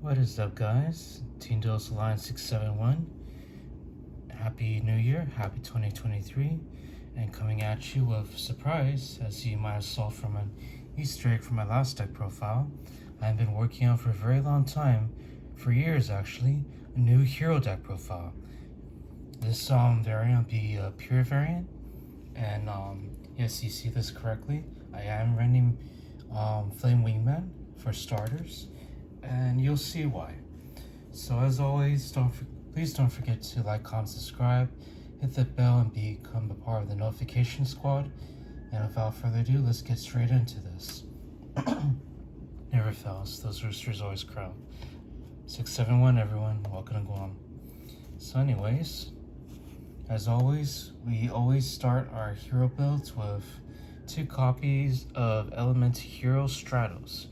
What is up, guys? Team Dose Alliance 671. Happy New Year, happy 2023, and coming at you with surprise, as you might have saw from an Easter egg from my last deck profile. I've been working on for a very long time, for years actually, a new hero deck profile. This variant will be a pure variant, and yes, you see this correctly. I am running Flame Wingman for starters, and you'll see why. So as always, please don't forget to like, comment, subscribe, hit the bell, and become a part of the notification squad. And without further ado, let's get straight into this. Never fails, those roosters always crow. 671, everyone, welcome to Guam. So anyways, as always, we always start our hero builds with 2 copies of Elemental Hero Stratos.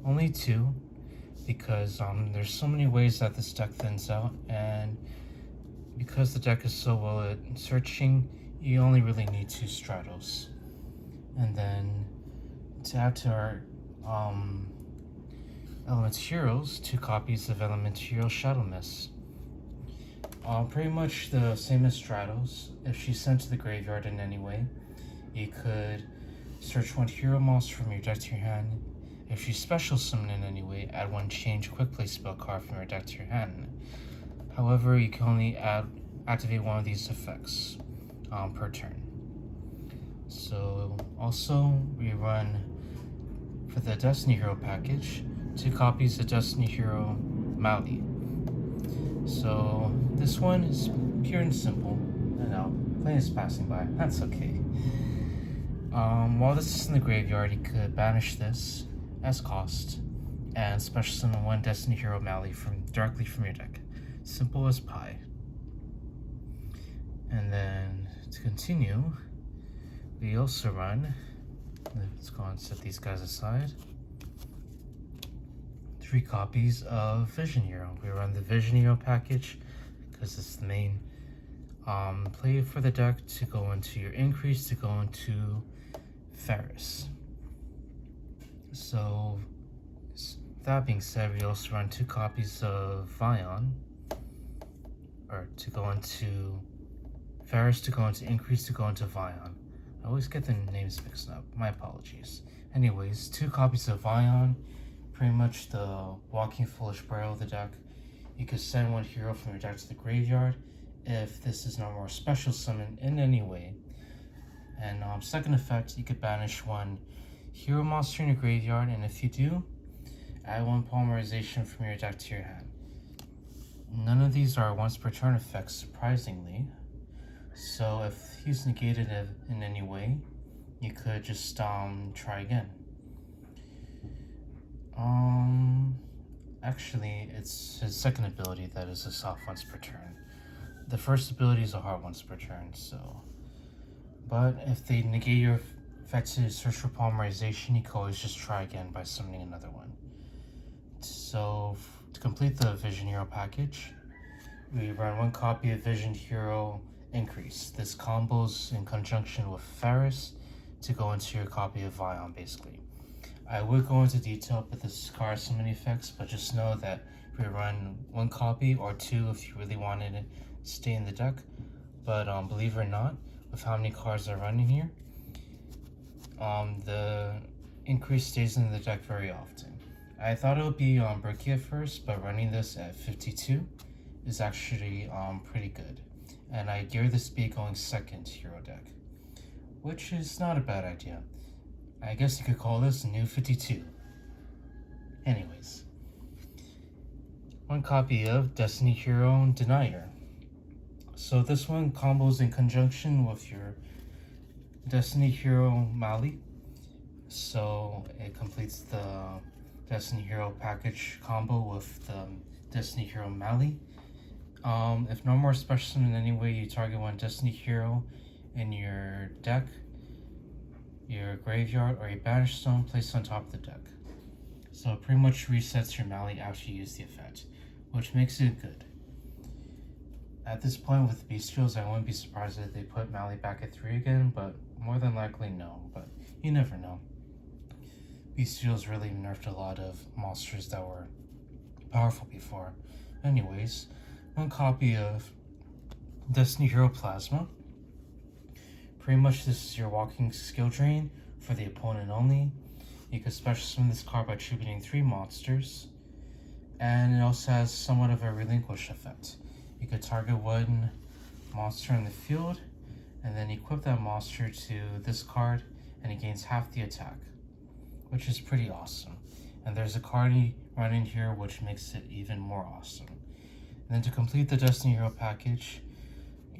Only 2, because there's so many ways that this deck thins out, and because the deck is so well at searching, you only really need 2 Stratos. And then to add to our Elemental Heroes, 2 copies of Elemental Hero Shadow Mist. Pretty much the same as Stratos. If she's sent to the graveyard in any way, you could search 1 hero monster from your deck to your hand. If she's special summoned in any way, add 1 change quick play spell card from your deck to your hand. However, you can only activate 1 of these effects per turn. So also we run, for the Destiny Hero package, 2 copies of Destiny Hero Mali. So this one is pure and simple. I know, plane is passing by, that's okay. While this is in the graveyard, you could banish this as cost and special summon 1 Destiny Hero Mali directly from your deck. Simple as pie. And then to continue, we also run, let's go and set these guys aside, 3 copies of Vision Hero. We run the Vision Hero package because it's the main play for the deck to go into your increase, to go into Ferris. So that being said, we also run 2 copies of Vion, or to go into Ferris, to go into increase, to go into Vion. I always get the names mixed up, my apologies. Anyways, 2 copies of Vion, pretty much the walking Foolish Burial of the deck. You could send 1 hero from your deck to the graveyard if this is no more special summon in any way. And second effect, you could banish 1 hero monster in your graveyard, and if you do, add 1 polymerization from your deck to your hand. None of these are once per turn effects, surprisingly. So if he's negated in any way, you could just try again. Actually, it's his second ability that is a soft once per turn. The first ability is a hard once per turn, so. But if they negate your effective search for polymerization, you can always just try again by summoning another one. So to complete the Vision Hero package, we run 1 copy of Vision Hero Increase. This combos in conjunction with Ferris to go into your copy of Vion, basically. I would go into detail, but this card has so many effects, but just know that we run 1 copy or 2 if you really wanted to stay in the deck. But believe it or not, with how many cards are running here, the increase stays in the deck very often. I thought it would be Berkey at first, but running this at 52 is actually pretty good. And I dare this be going second hero deck, which is not a bad idea. I guess you could call this new 52. Anyways, 1 copy of Destiny Hero Denier. So this one combos in conjunction with your Destiny Hero Mali. So it completes the Destiny Hero package combo with the Destiny Hero Mali. If no more special summon in any way, you target 1 Destiny Hero in your deck, your graveyard, or a banished stone placed on top of the deck. So it pretty much resets your Mali after you use the effect, which makes it good. At this point with Bestials, I wouldn't be surprised if they put Mali back at 3 again, but more than likely no, but you never know. Bestials really nerfed a lot of monsters that were powerful before. Anyways, one copy of Destiny Hero Plasma. Pretty much this is your walking skill drain for the opponent only. You can special summon this card by tributing 3 monsters. And it also has somewhat of a relinquish effect. You could target one monster in the field and then equip that monster to this card and it gains half the attack, which is pretty awesome. And there's a card running here which makes it even more awesome. And then to complete the Destiny Hero package,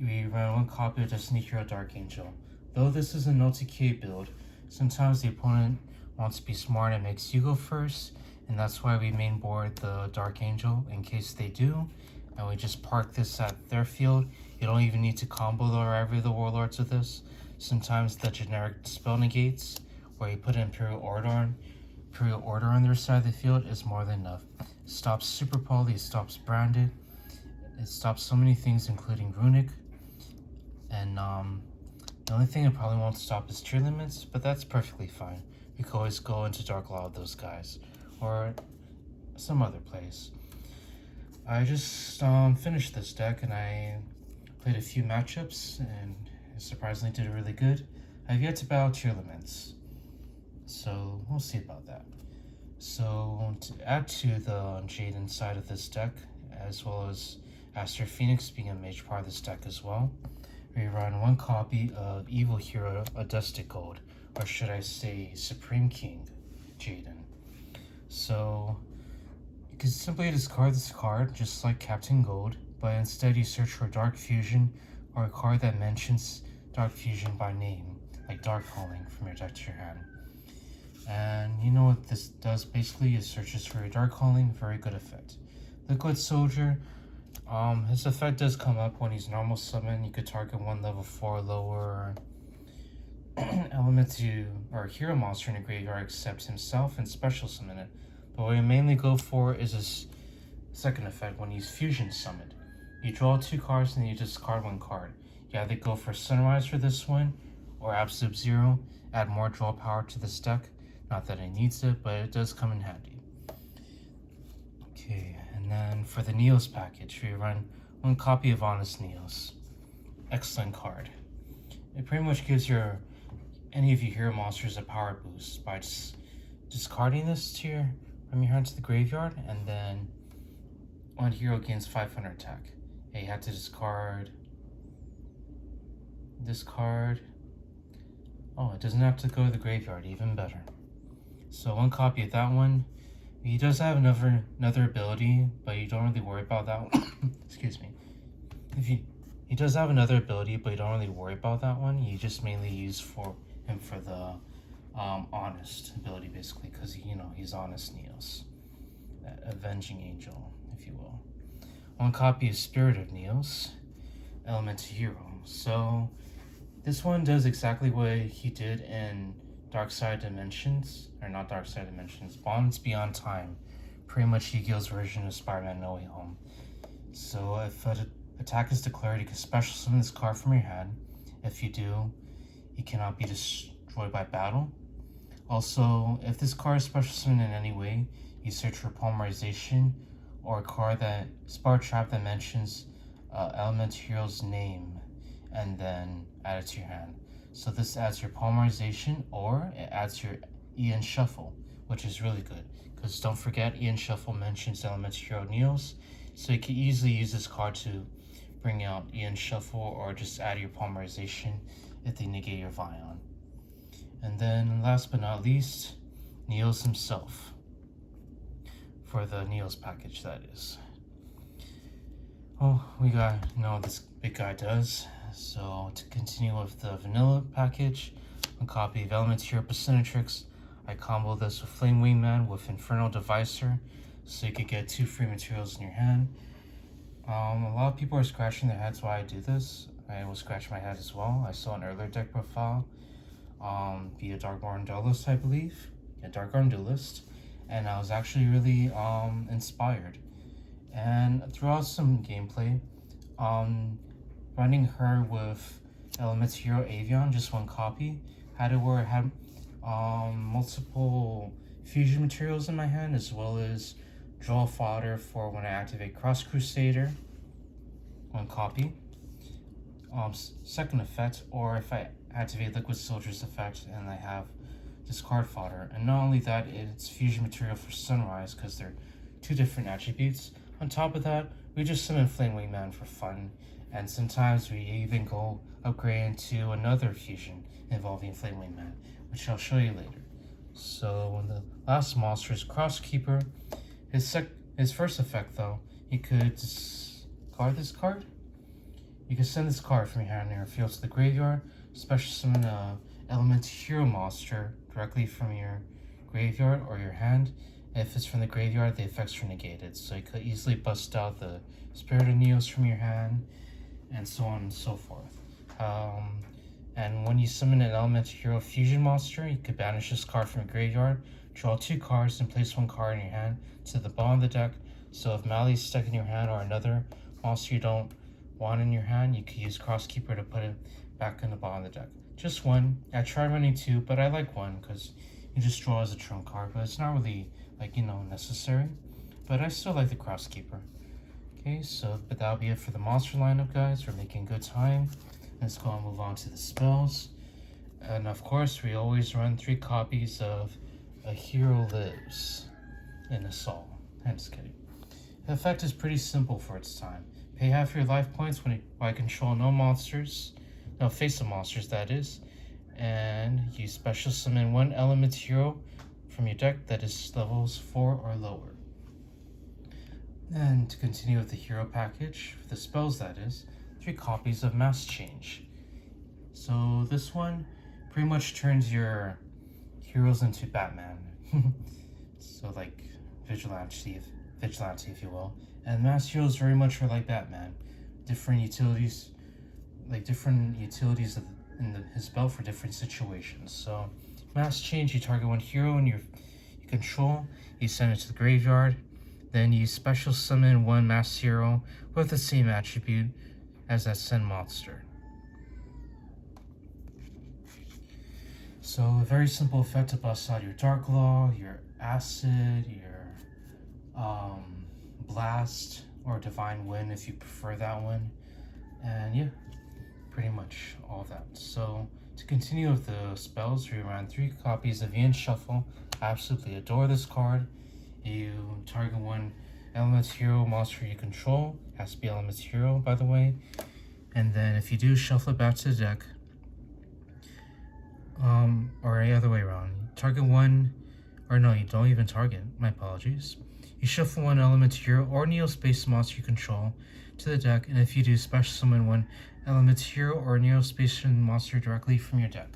we run one copy of Destiny Hero Dark Angel. Though this is a no-TK build, sometimes the opponent wants to be smart and makes you go first, and that's why we mainboard the Dark Angel in case they do, and we just park this at their field. You don't even need to combo the Rivalry of the Warlords with this. Sometimes the generic spell negates, where you put Imperial Order on their side of the field, is more than enough. It stops Super Poly, it stops Branded, it stops so many things including Runic, and the only thing it probably won't stop is tier limits, but that's perfectly fine. You can always go into Dark Law with those guys, or some other place. I just finished this deck and I played a few matchups and surprisingly did really good. I've yet to battle tier limits, so we'll see about that. So to add to the Jaden side of this deck, as well as Aster Phoenix being a major part of this deck as well, we run one copy of Evil Hero Adustic Gold, or should I say Supreme King Jaden. So you can simply discard this card just like Captain Gold, but instead you search for Dark Fusion or a card that mentions Dark Fusion by name, like Dark Calling, from your deck to your hand. And you know what this does basically, it searches for your Dark Calling, very good effect. Liquid Soldier, his effect does come up when he's normal summon. You could target one level 4 lower element or hero monster in a graveyard except himself and special summon it. But what we mainly go for is his second effect when he's fusion summoned. You draw 2 cards and you discard 1 card. You either go for Sunrise for this one or Absolute Zero, add more draw power to this deck. Not that it needs it, but it does come in handy. Okay, and then for the Neos package, we run one copy of Honest Neos. Excellent card. It pretty much gives any of your hero monsters a power boost by just discarding this from your hand to the graveyard, and then one hero gains 500 attack. And you have to discard this card. Oh, it doesn't have to go to the graveyard, even better. So one copy of that one. He does have another ability, but you don't really worry about that one. Excuse me. He does have another ability, but you don't really worry about that one. You just mainly use him for the honest ability, basically, because he's Honest Neos, Avenging Angel, if you will. One copy of Spirit of Neos, Elemental Hero. So this one does exactly what he did in Darkside Dimensions, or not Darkside Dimensions, Bonds Beyond Time. Pretty much Yu-Gi-Oh's version of Spider-Man No Way Home. So if an attack is declared, you can special summon this card from your hand. If you do, he cannot be destroyed by battle. Also, if this card is special summoned in any way, you search for Polymerization or a card that Spar Trap that mentions Elemental Hero's name and then add it to your hand. So this adds your Polymerization, or it adds your Ian Shuffle, which is really good. Because don't forget, Ian Shuffle mentions Elemental Hero Neos, so you can easily use this card to bring out Ian Shuffle, or just add your Polymerization if they negate your Vion. And then last but not least, Neos himself. For the Neos package, that is. Oh, we got what this big guy does. So to continue with the vanilla package, a copy of Elemental Hero Percentatrix. I combo this with Flame Wingman with Infernal Devicer, so you could get 2 free materials in your hand. A lot of people are scratching their heads why I do this. I will scratch my head as well. I saw an earlier deck profile, be a Darkborn Duelist, I believe, a Darkborn Duelist, and I was actually really inspired. And throughout some gameplay, running her with Elemental Hero Avion, just 1 copy, had it where it had multiple fusion materials in my hand, as well as draw fodder for when I activate Cross Crusader, 1 copy. Second effect, or if I activate Liquid Soldier's effect and I have discard fodder. And not only that, it's fusion material for Sunrise because they're 2 different attributes. On top of that, we just summon Flame Wingman for fun, and sometimes we even go upgrade into another fusion involving Flame Wingman, which I'll show you later. So when the last monster is Crosskeeper, his first effect though, you could discard this card. You can send this card from your hand or your field to the graveyard, special summon a element hero monster directly from your graveyard or your hand. If it's from the graveyard, the effects are negated, so you could easily bust out the Spirit of Neos from your hand, and so on and so forth. And when you summon an elemental hero fusion monster, you could banish this card from your graveyard, draw 2 cards, and place 1 card in your hand to the bottom of the deck. So if Mali's stuck in your hand or another monster you don't want in your hand, you could use Crosskeeper to put it back in the bottom of the deck. Just 1. I tried running 2, but I like 1 because you just draw as a trump card, but it's not really, like, necessary. But I still like the Crosskeeper. Okay, so but that'll be it for the monster lineup, guys. We're making good time. Let's go and move on to the spells. And of course, we always run 3 copies of A Hero Lives in Assault. I'm just kidding. The effect is pretty simple for its time. Pay half your life points when I control no face of monsters, that is. And you special summon 1 element hero from your deck that is levels 4 or lower. And to continue with the hero package, for the spells that is, 3 copies of Mass Change. So this one pretty much turns your heroes into Batman. So like Vigilante if you will. And Mass Heroes very much are like Batman. Different utilities in his spell for different situations. So Mass Change, you target 1 hero and you control, you send it to the graveyard. Then you special summon 1 mass hero with the same attribute as that send monster. So a very simple effect to bust out your Dark Law, your Acid, your Blast, or Divine Wind if you prefer that one. And yeah, pretty much all that. So to continue with the spells, we ran 3 copies of Ian Shuffle. I absolutely adore this card. You target 1 element hero monster you control. Has to be element hero, by the way. And then if you do, shuffle it back to the deck. Or any other way around. Target 1, or no, you don't even target. My apologies. You shuffle 1 element hero or Neo-Space monster you control to the deck, and if you do, special summon 1 element hero or Neo-Space monster directly from your deck.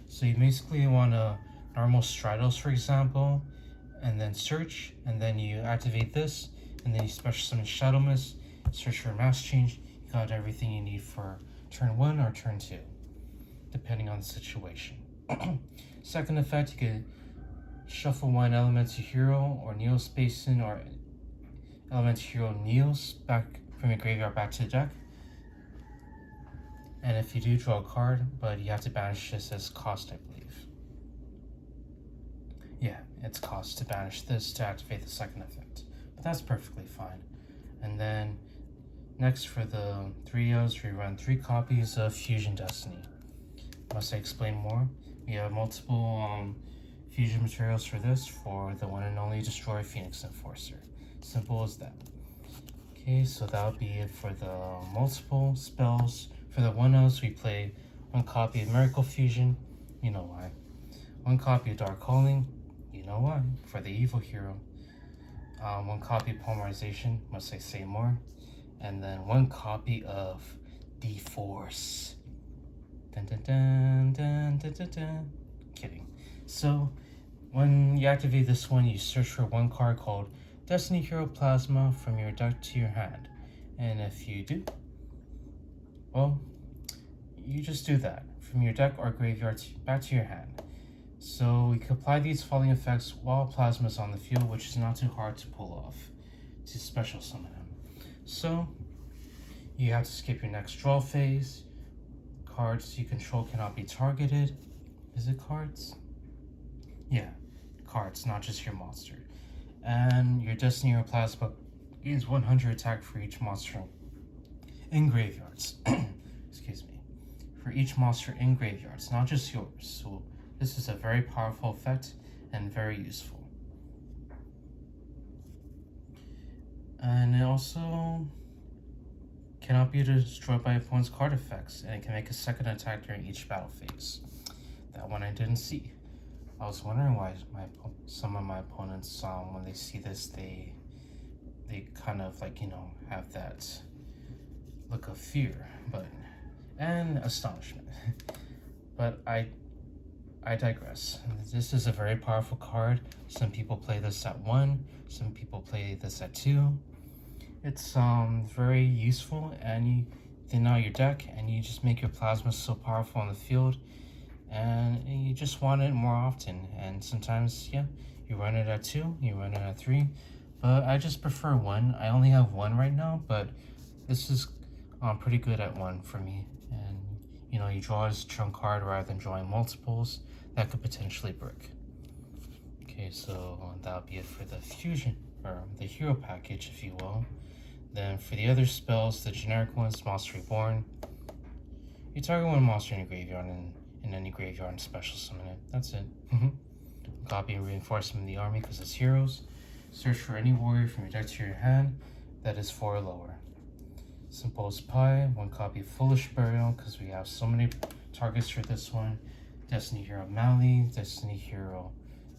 So you basically want a normal Stratos, for example, and then search, and then you activate this, and then you special summon Shadow Mist, search for Mass Change. You got everything you need for turn 1 or turn 2, depending on the situation. Second effect, you could shuffle 1 Elemental Hero or Neo-Spacing or Elemental Hero Neos back from your graveyard back to the deck. And if you do, draw a card, but you have to banish this as cost, I believe. Yeah, it's cost to banish this to activate the second effect, but that's perfectly fine. And then next for the 3Os, we run 3 copies of Fusion Destiny. Must I explain more? We have multiple fusion materials for this, for the one and only Destroy Phoenix Enforcer. Simple as that. Okay, so that'll be it for the multiple spells. For the 1Os, we play 1 copy of Miracle Fusion, you know why. 1 copy of Dark Calling, you know why, for the evil hero. 1 copy of Polymerization, must I say more? And then 1 copy of D-Force. Dun dun dun dun dun dun dun. Kidding. So when you activate this one, you search for 1 card called Destiny Hero Plasma from your deck to your hand. And if you do, well, you just do that from your deck or graveyard back to your hand. So we can apply these following effects while Plasma is on the field, which is not too hard to pull off to special summon him. So you have to skip your next draw phase. Cards you control cannot be targeted. Is it cards? Yeah, cards, not just your monster. And your Destiny Hero Plasma gains 100 attack for each monster in graveyards. Excuse me. For each monster in graveyards, not just yours. So this is a very powerful effect and very useful. And it also cannot be destroyed by opponent's card effects, and it can make a second attack during each battle phase. That one I didn't see. I was wondering why some of my opponents, when they see this, they kind of like, have that look of fear, and astonishment. But I digress. This is a very powerful card. Some people play this at 1, some people play this at 2. It's very useful, and you thin out your deck, and you just make your plasma so powerful on the field, and you just want it more often. And sometimes, yeah, you run it at 2, you run it at 3, but I just prefer 1. I only have 1 right now, but this is pretty good at 1 for me. And you draw as a trump card rather than drawing multiples that could potentially brick. Okay, so that'll be it for the fusion, or the hero package, if you will. Then for the other spells, the generic ones, Monster Reborn. You target one monster in your graveyard, and in any graveyard and special summon it. That's it. Copy and reinforcement in the army because it's heroes. Search for any warrior from your deck to your hand that is 4 or lower. Simple as pie. 1 copy of Foolish Burial because we have so many targets for this one. Destiny Hero Mally, Destiny Hero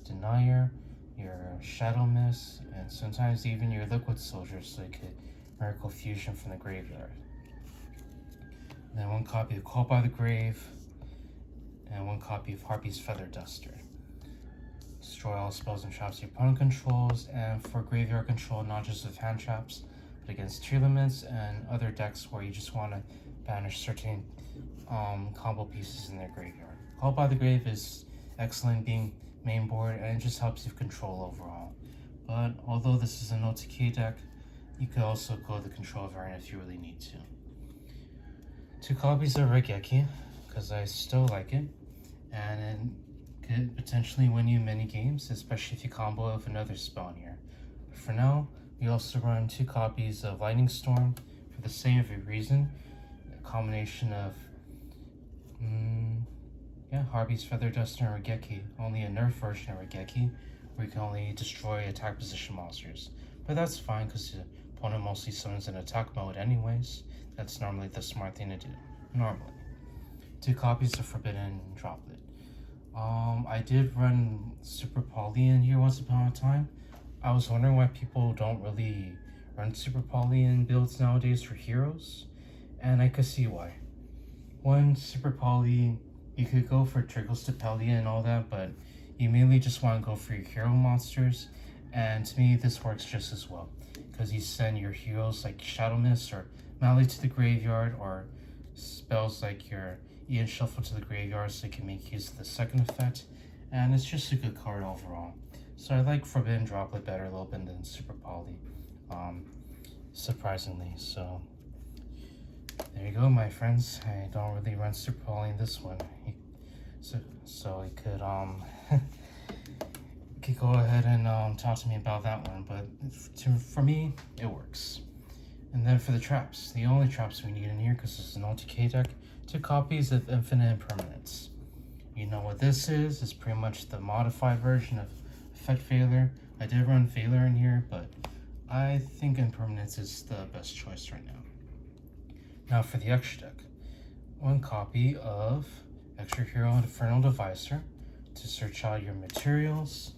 Denier, your Shadow Mist, and sometimes even your Liquid Soldier, so you could Miracle Fusion from the graveyard. And then 1 copy of Call by the Grave, and 1 copy of Harpy's Feather Duster. Destroy all spells and traps your opponent controls, and for graveyard control, not just with hand traps, but against tree limits and other decks where you just want to banish certain combo pieces in their graveyard. Call by the Grave is excellent being main board, and it just helps you control overall. But although this is an OTK deck, you could also go the control variant if you really need to. 2 copies of Raigeki, because I still like it, and it could potentially win you many games, especially if you combo with another spell in here. But for now, we also run 2 copies of Lightning Storm for the same reason. A combination of Harpy's Feather Duster and Raigeki, only a nerf version of Raigeki, where you can only destroy attack position monsters. But that's fine because the opponent mostly summons in attack mode anyways. That's normally the smart thing to do, normally. 2 copies of Forbidden Droplet. I did run Super Poly in here once upon a time. I was wondering why people don't really run Super Poly in builds nowadays for heroes, and I could see why. 1, Super Poly, you could go for Trickle Stipelia and all that, but you mainly just want to go for your hero monsters, and to me this works just as well, because you send your heroes like Shadow Mist or Mally to the graveyard, or spells like your Ian Shuffle to the graveyard so you can make use of the second effect, and it's just a good card overall. So I like Forbidden Droplet better a little bit than Super Poly, surprisingly. So there you go, my friends. I don't really run Super Poly in this one, so you could could go ahead and talk to me about that one. But for me, it works. And then for the traps, the only traps we need in here, because this is an OTK deck, 2 copies of Infinite Impermanence. You know what this is? It's pretty much the modified version of Effect Failure. I did run Failure in here, but I think Impermanence is the best choice right now. Now for the extra deck, 1 copy of Extra Hero Infernal Devicer to search out your materials.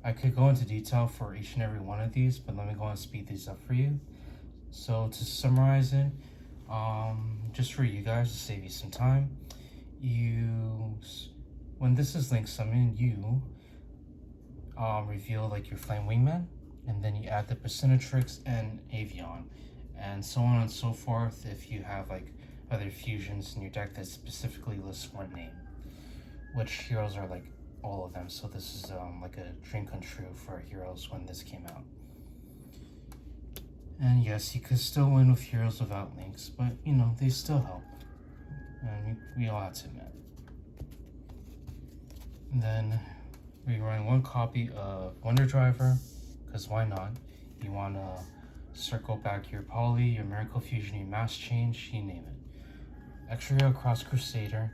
I could go into detail for each and every one of these, but let me go and speed these up for you. So to summarize it, just for you guys to save you some time, when this is Link Summon, you reveal like your Flame Wingman, and then you add the Percentatrix and Avion, and so on and so forth if you have like other fusions in your deck that specifically lists one name, which heroes are like all of them. So this is like a dream come true for heroes when this came out. And yes, you could still win with heroes without links, but they still help, and we all have to admit. And then We run one copy of Wonder Driver, because why not? You want to circle back your Poly, your Miracle Fusion, your Mass Change, you name it. Extra Hero Cross Crusader,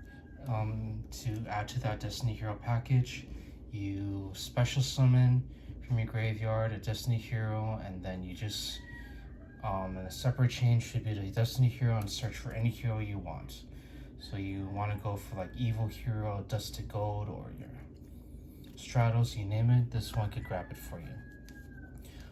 to add to that Destiny Hero package, you special summon from your graveyard a Destiny Hero, and then you just and a separate chain should be the Destiny Hero and search for any hero you want. So you want to go for like Evil Hero, Dusted Gold, or your Stratos, you name it, this one could grab it for you.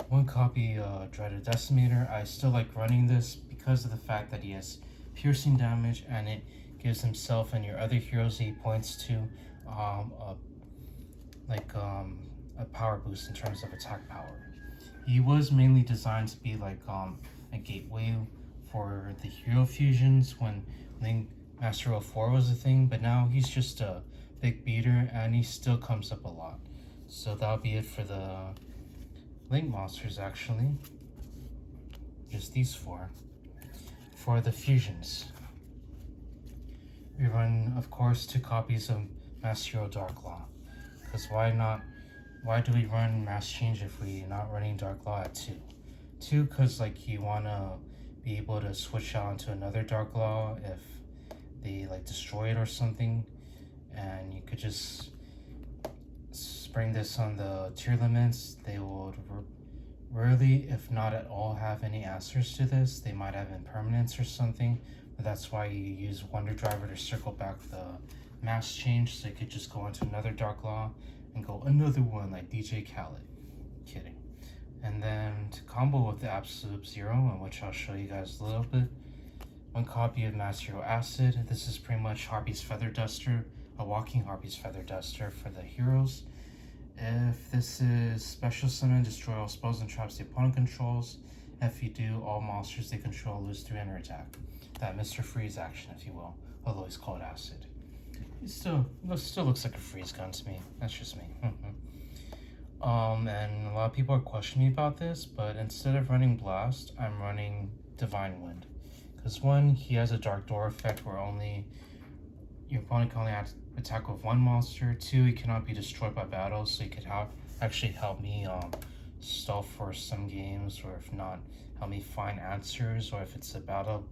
One copy Dreaded Decimator. I still like running this because of the fact that he has piercing damage and it gives himself and your other heroes he points to a power boost in terms of attack power. He was mainly designed to be like a gateway for the hero fusions when Link Master of 4 was a thing, but now he's just a big beater and he still comes up a lot. So that'll be it for the Link monsters actually. Just these four. For the fusions, we run of course 2 copies of Master Hero Dark Law. Because why not? Why do we run Mass Change if we're not running Dark Law at 2? 2, because like you want to be able to switch out into another Dark Law if they like destroy it or something, and you could just spring this on the tier limits. They would rarely, if not at all, have any answers to this. They might have impermanence or something, but that's why you use Wonder Driver to circle back the Mass Change, so you could just go into another Dark Law and go another one like DJ Khaled. Kidding. And then to combo with the Absolute Zero, in which I'll show you guys a little bit, 1 copy of Master Hero Acid. This is pretty much Harpy's Feather Duster, a walking Harpy's Feather Duster for the heroes. If this is special summon, destroy all spells and traps the opponent controls. If you do, all monsters they control lose 300 attack. That Mr. Freeze action, if you will, although he's called Acid. It still looks like a freeze gun to me. That's just me. And a lot of people are questioning me about this, but instead of running Blast, I'm running Divine Wind. Because 1, he has a Dark Door effect where only your opponent can only attack with 1 monster. 2, he cannot be destroyed by battle, so he could actually help me stall for some games, or if not, help me find answers, or if it's a battle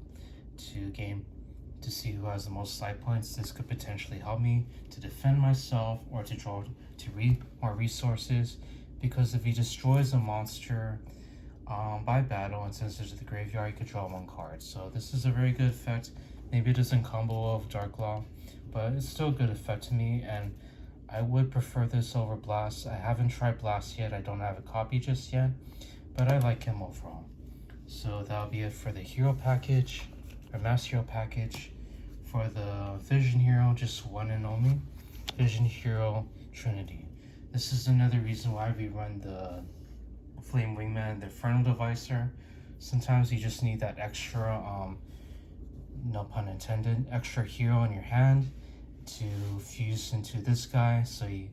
to see who has the most side points. This could potentially help me to defend myself or to draw more resources, because if he destroys a monster by battle and sends it to the graveyard, you could draw 1 card. So this is a very good effect. Maybe it doesn't combo of Dark Law, but it's still a good effect to me, and I would prefer this over Blast. I haven't tried Blast yet, I don't have a copy just yet, but I like him overall. So that'll be it for the hero package, or Master Hero package. For the Vision Hero, just 1 and only, Vision Hero Trinity. This is another reason why we run the Flame Wingman and the Infernal Devicer. Sometimes you just need that extra, no pun intended, extra hero in your hand to fuse into this guy, so you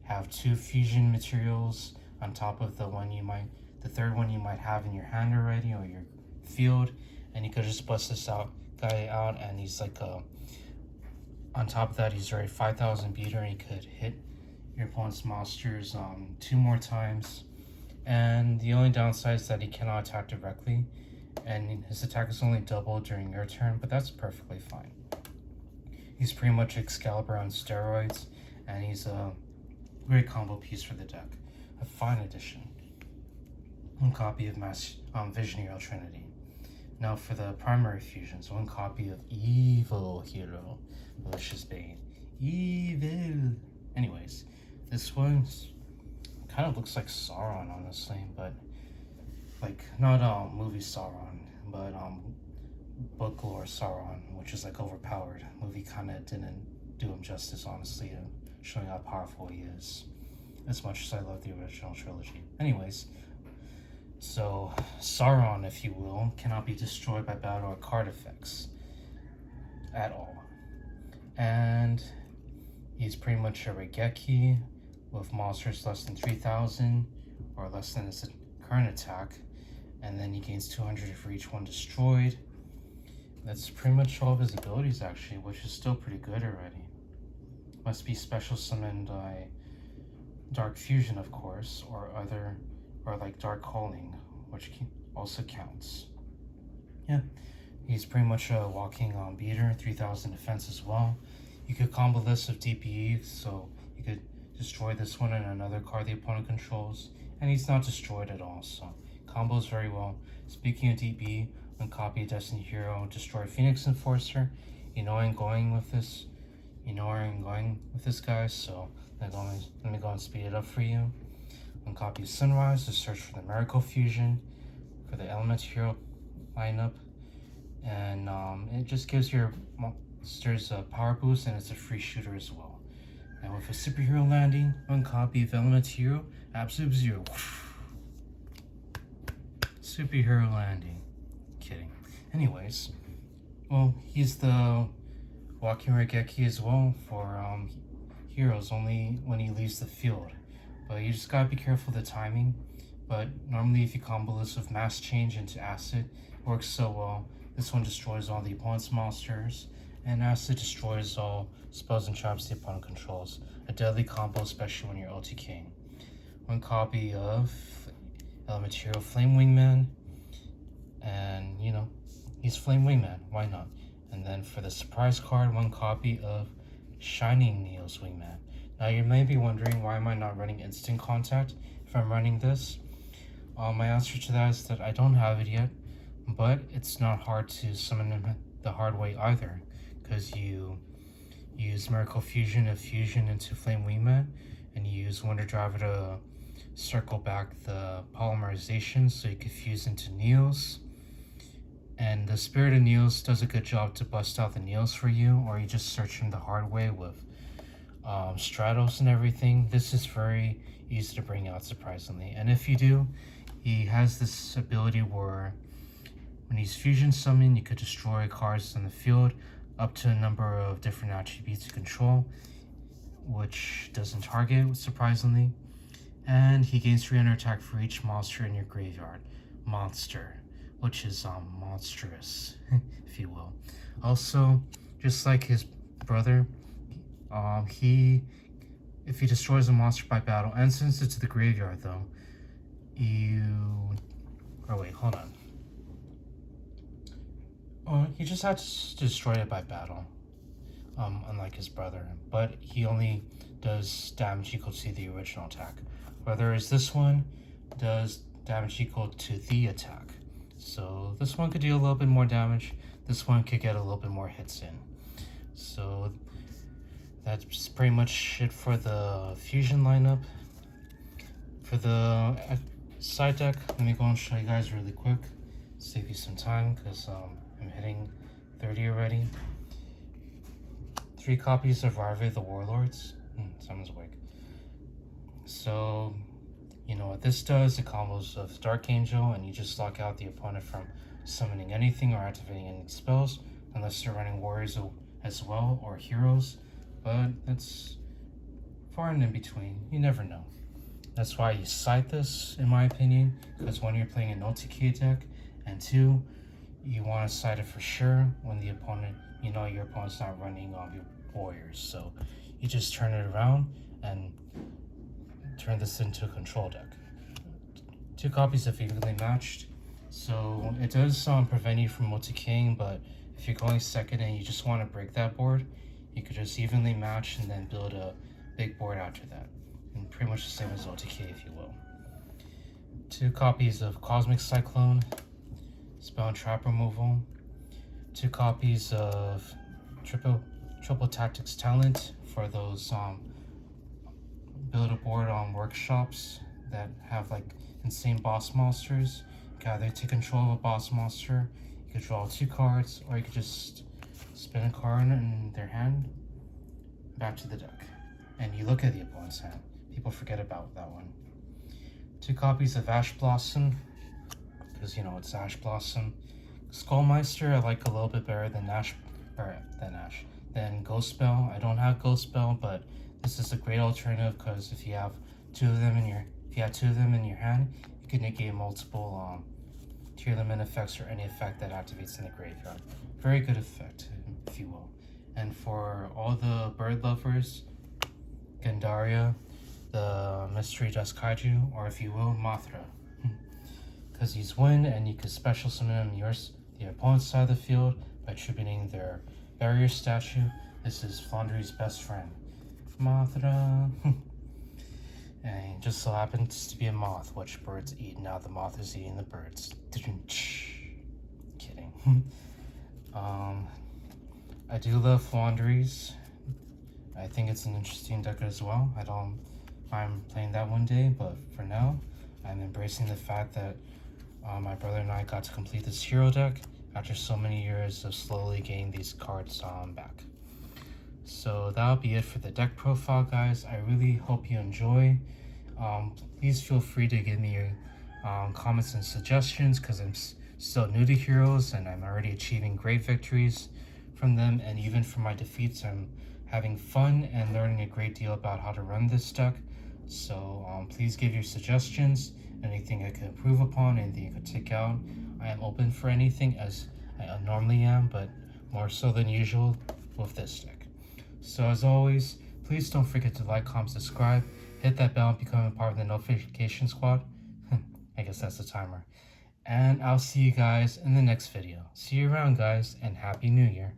have 2 fusion materials on top of the third one you might have in your hand already or your field, and you could just bust this guy out, and he's like on top of that he's already 5,000 beater, and he could hit your opponent's monsters 2 more times. And the only downside is that he cannot attack directly, and his attack is only doubled during your turn, but that's perfectly fine. He's pretty much Excalibur on steroids, and he's a great combo piece for the deck. A fine addition. 1 copy of Vision Hero Trinity. Now for the primary fusions, 1 copy of Evil Hero Malicious Bane. Evil! Anyways, this one kind of looks like Sauron, honestly, but like not movie Sauron, but book lore Sauron, which is like overpowered. Movie kind of didn't do him justice, honestly, showing how powerful he is, as much as I love the original trilogy. Anyways, so Sauron, if you will, cannot be destroyed by battle or card effects at all, and he's pretty much a Regeki with monsters less than 3,000 or less than his current attack, and then he gains 200 for each one destroyed. That's pretty much all of his abilities actually, which is still pretty good already. Must be special summoned by Dark Fusion, of course, or like Dark Calling, which also counts. Yeah, he's pretty much a walking beater, 3000 defense as well. You could combo this with DPE, so you could destroy this one and another card the opponent controls, and he's not destroyed at all, so combos very well. Speaking of DPE, when copy Destiny Hero, destroy Phoenix Enforcer. You know I'm going with this. You know where I'm going with this, guys, so let me go and speed it up for you. When copy Sunrise, to search for the Miracle Fusion for the Element Hero lineup, and it just gives your monsters a power boost, and it's a free shooter as well. And with a superhero landing, one copy of Element Hero, Absolute Zero. Superhero landing. Kidding. Anyways, well, he's the walking Regeki as well for heroes only when he leaves the field. But you just gotta be careful of the timing. But normally if you combo this with Mass Change into Acid, it works so well. This one destroys all the opponent's monsters, and Acid destroys all spells and traps the opponent controls. A deadly combo, especially when you're OTKing. One copy of Element Hero Flame Wingman, and you know, he's Flame Wingman, why not? And then for the surprise card, one copy of Shining Neo's Wingman. Now you may be wondering, why am I not running instant contact if I'm running this? My answer to that is that I don't have it yet, but it's not hard to summon him the hard way either, because you use Miracle Fusion of Fusion into Flame Wingman, and you use Wonder Driver to circle back the polymerization so you can fuse into Neos. And the Spirit of Neos does a good job to bust out the Neos for you, or you just search him the hard way with Stratos and everything. This is very easy to bring out, surprisingly. And if you do, he has this ability where when he's fusion summoned, you could destroy cards in the field up to a number of different attributes you control, which doesn't target, surprisingly. And he gains 300 attack for each monster in your graveyard. Monster, which is monstrous, if you will. Also, just like his brother, if he destroys a monster by battle and sends it to the graveyard, though, hold on. He just had to destroy it by battle, unlike his brother, but he only does damage equal to the original attack. Whereas this one does damage equal to the attack. So this one could do a little bit more damage, this one could get a little bit more hits in. So that's pretty much it for the fusion lineup. For the side deck, let me go and show you guys really quick, save you some time, because I'm hitting 30 already. 3 copies of Ravi the Warlords. Someone's awake. So, you know what this does, it combos with Dark Angel, and you just lock out the opponent from summoning anything or activating any spells, unless they're running warriors as well, or heroes, but that's far and in between, you never know. That's why you side this, in my opinion, because when you're playing an OTK deck, and 2, you want to side it for sure when the opponent, you know your opponent's not running your warriors, so you just turn it around and turn this into a control deck. 2 copies of evenly matched, so it does prevent you from multi-king, but if you're going second and you just want to break that board, you could just evenly match and then build a big board after that, and pretty much the same as OTK, if you will. 2 copies of Cosmic Cyclone, spell and trap removal. 2 copies of triple tactics talent for those build a board on workshops that have like insane boss monsters. You can either take control of a boss monster, you could draw 2 cards, or you could just spin a card in their hand back to the deck, and you look at the opponent's hand. People forget about that one. 2 copies of Ash Blossom, because you know it's Ash Blossom. Skullmeister I like a little bit better than Ghost Spell. I don't have Ghost Spell, but this is a great alternative, because if you have 2 of them in your hand, you can negate multiple tier limit effects or any effect that activates in the graveyard. Very good effect, if you will. And for all the bird lovers, Gandaria, the Mystery Dust Kaiju, or if you will, Mothra. Because he's wind, and you can special summon him the opponent's side of the field by tributing their barrier statue. This is Flandre's best friend, Mothra. And he just so happens to be a moth, which birds eat. Now the moth is eating the birds. Kidding. I do love Flandre's. I think it's an interesting deck as well. I don't mind playing that one day, but for now, I'm embracing the fact that my brother and I got to complete this hero deck after so many years of slowly getting these cards back. So that'll be it for the deck profile, guys. I really hope you enjoy. Please feel free to give me your comments and suggestions, because I'm still new to heroes and I'm already achieving great victories from them, and even from my defeats I'm having fun and learning a great deal about how to run this deck. So please give your suggestions, anything I could improve upon, anything you could take out. I am open for anything, as I normally am, but more so than usual with this deck. So as always, please don't forget to like, comment, subscribe, hit that bell, and become a part of the notification squad. I guess that's the timer. And I'll see you guys in the next video. See you around, guys, and Happy New Year.